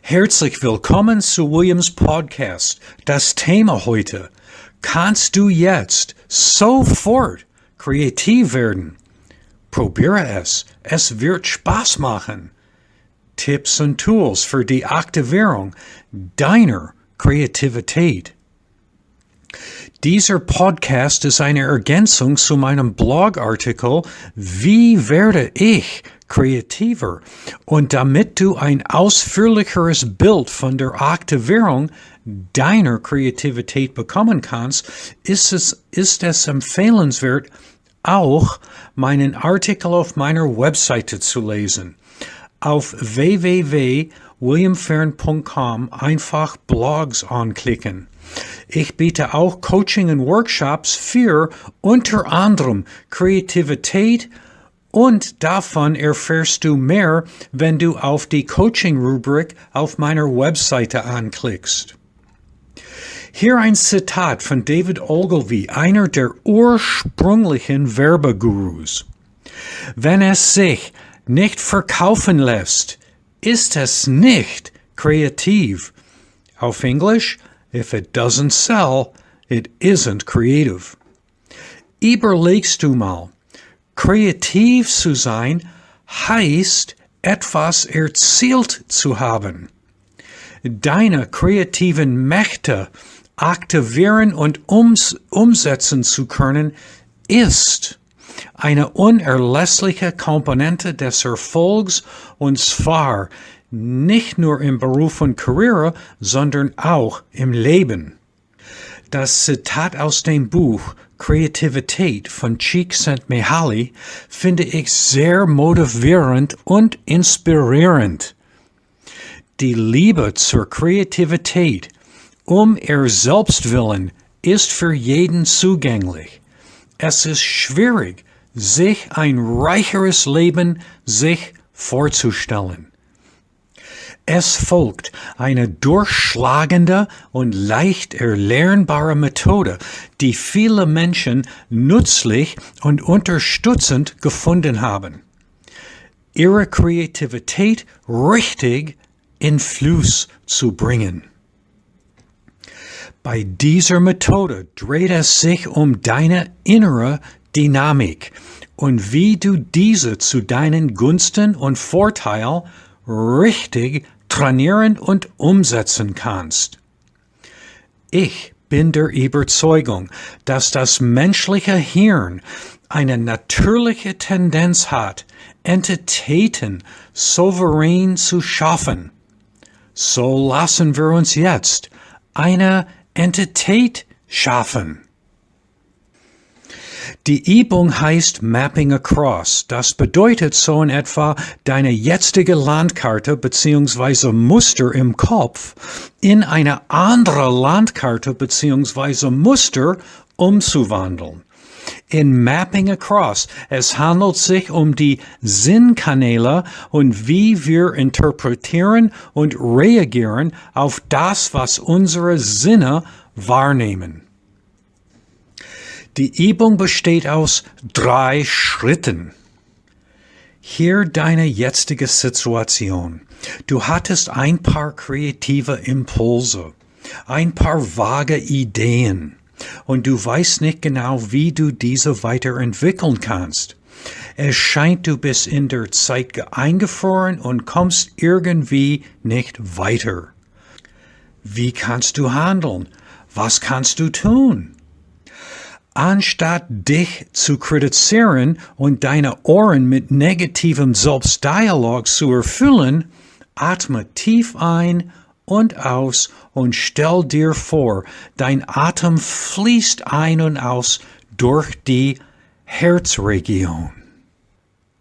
Herzlich willkommen zu Williams Podcast. Das Thema heute: Kannst du jetzt sofort kreativ werden? Probiere es. Es wird Spaß machen. Tipps und Tools für die Aktivierung deiner Kreativität. Dieser Podcast ist eine Ergänzung zu meinem Blogartikel Wie werde ich kreativer? Und damit du ein ausführlicheres Bild von der Aktivierung deiner Kreativität bekommen kannst, ist es empfehlenswert, auch meinen Artikel auf meiner Webseite zu lesen. Auf www.williamfern.com einfach Blogs anklicken. Ich biete auch Coaching und Workshops für unter anderem Kreativität, und davon erfährst du mehr, wenn du auf die Coaching-Rubrik auf meiner Webseite anklickst. Hier ein Zitat von David Ogilvy, einer der ursprünglichen Werbegurus. Wenn es sich nicht verkaufen lässt, ist es nicht kreativ. Auf Englisch: If it doesn't sell, it isn't creative. Überlegst du mal, kreativ zu sein heißt, etwas erzielt zu haben. Deine kreativen Mächte aktivieren und umsetzen zu können, ist eine unerlässliche Komponente des Erfolgs, und zwar nicht nur im Beruf und Karriere, sondern auch im Leben. Das Zitat aus dem Buch Kreativität von Csikszentmihalyi finde ich sehr motivierend und inspirierend. Die Liebe zur Kreativität ihr selbst willen ist für jeden zugänglich. Es ist schwierig, sich ein reicheres Leben vorzustellen. Es folgt eine durchschlagende und leicht erlernbare Methode, die viele Menschen nützlich und unterstützend gefunden haben, ihre Kreativität richtig in Fluss zu bringen. Bei dieser Methode dreht es sich um deine innere Dynamik und wie du diese zu deinen Gunsten und Vorteil richtig trainieren und umsetzen kannst. Ich bin der Überzeugung, dass das menschliche Hirn eine natürliche Tendenz hat, Entitäten souverän zu schaffen. So lassen wir uns jetzt eine Entität schaffen. Die Übung heißt Mapping Across. Das bedeutet so in etwa, deine jetzige Landkarte bzw. Muster im Kopf in eine andere Landkarte bzw. Muster umzuwandeln. In Mapping Across, es handelt sich um die Sinnkanäle und wie wir interpretieren und reagieren auf das, was unsere Sinne wahrnehmen. Die Übung besteht aus 3 Schritten. Hier deine jetzige Situation. Du hattest ein paar kreative Impulse, ein paar vage Ideen, und du weißt nicht genau, wie du diese weiterentwickeln kannst. Es scheint, du bist in der Zeit eingefroren und kommst irgendwie nicht weiter. Wie kannst du handeln? Was kannst du tun? Anstatt dich zu kritisieren und deine Ohren mit negativem Selbstdialog zu erfüllen, atme tief ein und aus und stell dir vor, dein Atem fließt ein und aus durch die Herzregion.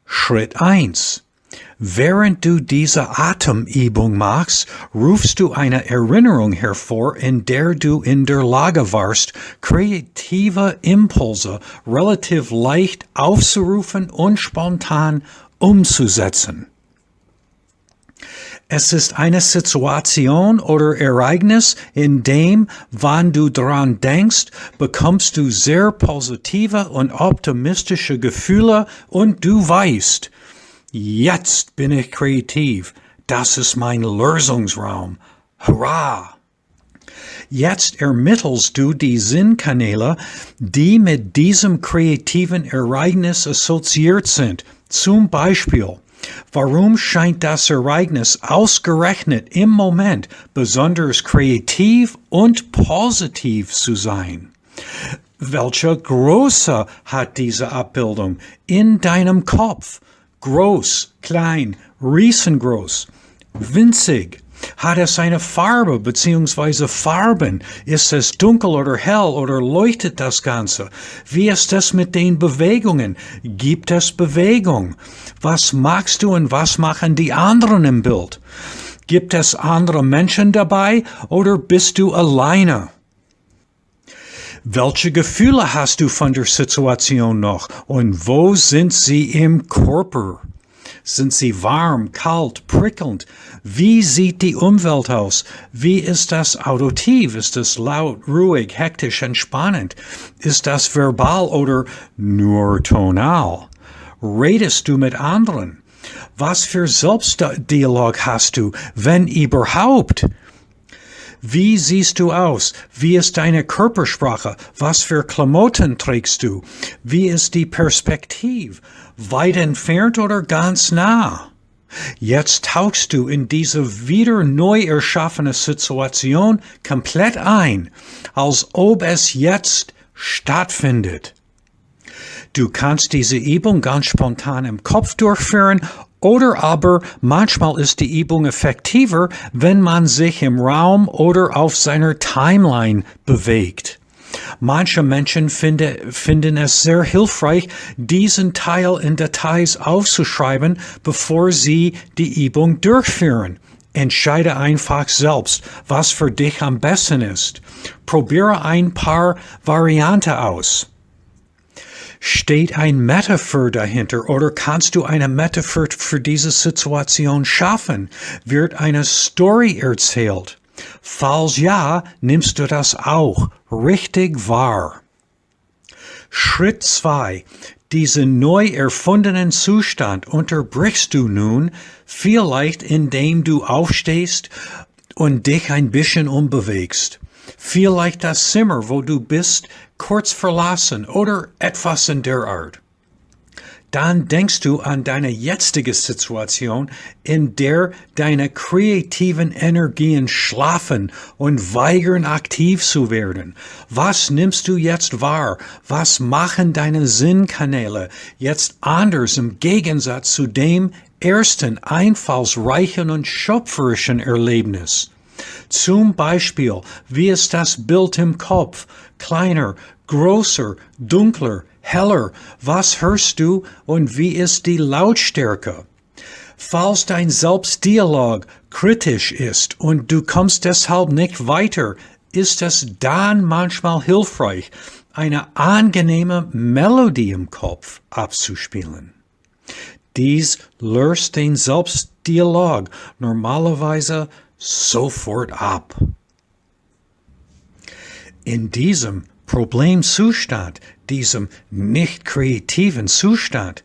Schritt 1. Während du diese Atemübung machst, rufst du eine Erinnerung hervor, in der du in der Lage warst, kreative Impulse relativ leicht aufzurufen und spontan umzusetzen. Es ist eine Situation oder Ereignis, in dem, wann du daran denkst, bekommst du sehr positive und optimistische Gefühle und du weißt, jetzt bin ich kreativ. das ist mein Lösungsraum. Hurra! Jetzt ermittelst du die Sinnkanäle, die mit diesem kreativen Ereignis assoziiert sind. Zum Beispiel, warum scheint das Ereignis ausgerechnet im Moment besonders kreativ und positiv zu sein? Welche Größe hat diese Abbildung in deinem Kopf? Groß, klein, riesengroß, winzig. Hat es eine Farbe bzw. Farben? Ist es dunkel oder hell oder leuchtet das Ganze? Wie ist es mit den Bewegungen? Gibt es Bewegung? Was magst du und was machen die anderen im Bild? Gibt es andere Menschen dabei oder bist du alleine? Welche Gefühle hast du von der Situation noch und wo sind sie im Körper? Sind sie warm, kalt, prickelnd? Wie sieht die Umwelt aus? Wie ist das auditiv? Ist es laut, ruhig, hektisch, entspannend? Ist das verbal oder nur tonal? Redest du mit anderen? Was für Selbstdialog hast du, wenn überhaupt? Wie siehst du aus? Wie ist deine Körpersprache? Was für Klamotten trägst du? Wie ist die Perspektive? Weit entfernt oder ganz nah? Jetzt tauchst du in diese wieder neu erschaffene Situation komplett ein, als ob es jetzt stattfindet. Du kannst diese Übung ganz spontan im Kopf durchführen oder aber manchmal ist die Übung effektiver, wenn man sich im Raum oder auf seiner Timeline bewegt. Manche Menschen finden es sehr hilfreich, diesen Teil in Details aufzuschreiben, bevor sie die Übung durchführen. Entscheide einfach selbst, was für dich am besten ist. Probiere ein paar Varianten aus. Steht ein Metaphor dahinter oder kannst du eine Metaphor für diese Situation schaffen? Wird eine Story erzählt? Falls ja, nimmst du das auch richtig wahr. Schritt 2. Diesen neu erfundenen Zustand unterbrichst du nun, vielleicht indem du aufstehst und dich ein bisschen umbewegst. Vielleicht das Zimmer, wo du bist, kurz verlassen oder etwas in der Art. Dann denkst du an deine jetzige Situation, in der deine kreativen Energien schlafen und weigern, aktiv zu werden. Was nimmst du jetzt wahr? Was machen deine Sinnkanäle jetzt anders im Gegensatz zu dem ersten einfallsreichen und schöpferischen Erlebnis? Zum Beispiel, wie ist das Bild im Kopf? Kleiner, größer, dunkler, heller? Was hörst du und wie ist die Lautstärke? Falls dein Selbstdialog kritisch ist und du kommst deshalb nicht weiter, ist es dann manchmal hilfreich, eine angenehme Melodie im Kopf abzuspielen. Dies löst den Selbstdialog normalerweise sofort ab. In diesem Problemzustand, diesem nicht kreativen Zustand,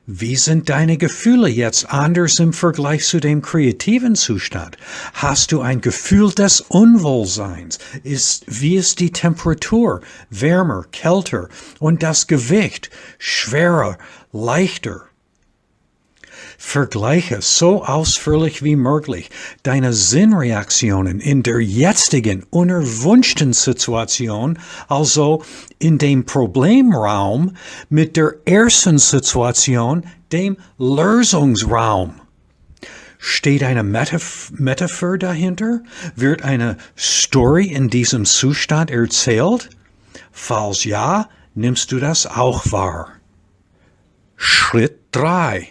wie sind deine Gefühle jetzt anders im Vergleich zu dem kreativen Zustand? Hast du ein Gefühl des Unwohlseins? Wie ist die Temperatur? Wärmer, kälter und das Gewicht? Schwerer, leichter? Vergleiche so ausführlich wie möglich deine Sinnreaktionen in der jetzigen unerwünschten Situation, also in dem Problemraum, mit der ersten Situation, dem Lösungsraum. Steht eine Metaphor dahinter? Wird eine Story in diesem Zustand erzählt? Falls ja, nimmst du das auch wahr. Schritt 3.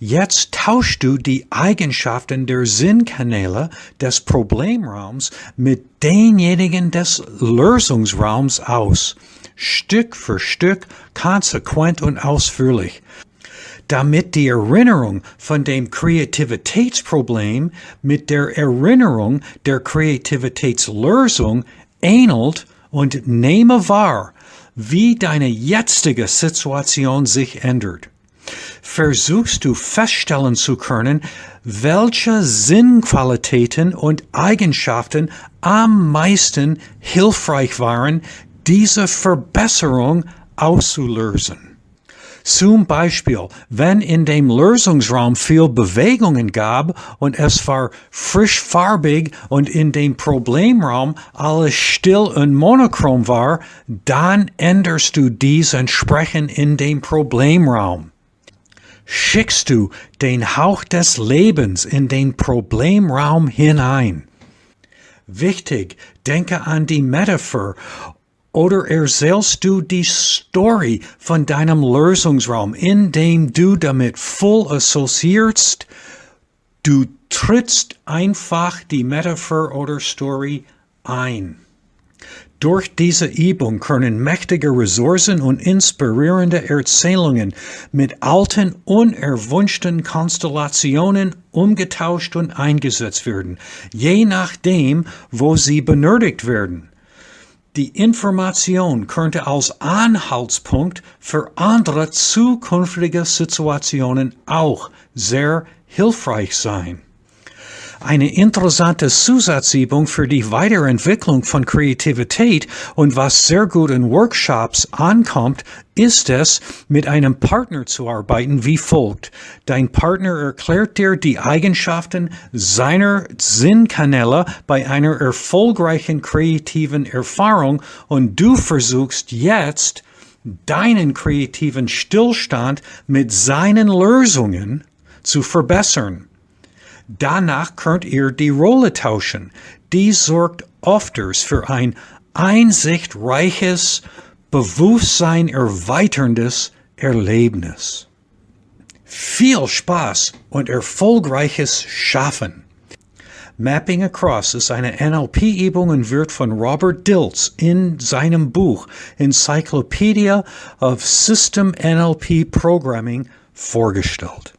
Jetzt tauschst du die Eigenschaften der Sinnkanäle des Problemraums mit denjenigen des Lösungsraums aus, Stück für Stück, konsequent und ausführlich, damit die Erinnerung von dem Kreativitätsproblem mit der Erinnerung der Kreativitätslösung ähnelt und nehme wahr, wie deine jetzige Situation sich ändert. Versuchst du feststellen zu können, welche Sinnqualitäten und Eigenschaften am meisten hilfreich waren, diese Verbesserung auszulösen. Zum Beispiel, wenn in dem Lösungsraum viel Bewegungen gab und es war frisch farbig und in dem Problemraum alles still und monochrom war, dann änderst du dies entsprechend in dem Problemraum. Schickst du den Hauch des Lebens in den Problemraum hinein. Wichtig, denke an die Metapher. Oder erzählst du die Story von deinem Lösungsraum, indem du damit voll assoziierst? Du trittst einfach die Metapher oder Story ein. Durch diese Übung können mächtige Ressourcen und inspirierende Erzählungen mit alten, unerwünschten Konstellationen umgetauscht und eingesetzt werden, je nachdem, wo sie benötigt werden. Die Information könnte als Anhaltspunkt für andere zukünftige Situationen auch sehr hilfreich sein. Eine interessante Zusatzübung für die Weiterentwicklung von Kreativität und was sehr gut in Workshops ankommt, ist es, mit einem Partner zu arbeiten wie folgt. Dein Partner erklärt dir die Eigenschaften seiner Sinnkanäle bei einer erfolgreichen kreativen Erfahrung und du versuchst jetzt, deinen kreativen Stillstand mit seinen Lösungen zu verbessern. Danach könnt ihr die Rolle tauschen. Dies sorgt ofters für ein einsichtreiches, Bewusstsein erweiterndes Erlebnis. Viel Spaß und erfolgreiches Schaffen. Mapping Across ist eine NLP-Übung und wird von Robert Dilts in seinem Buch Encyclopedia of System NLP Programming vorgestellt.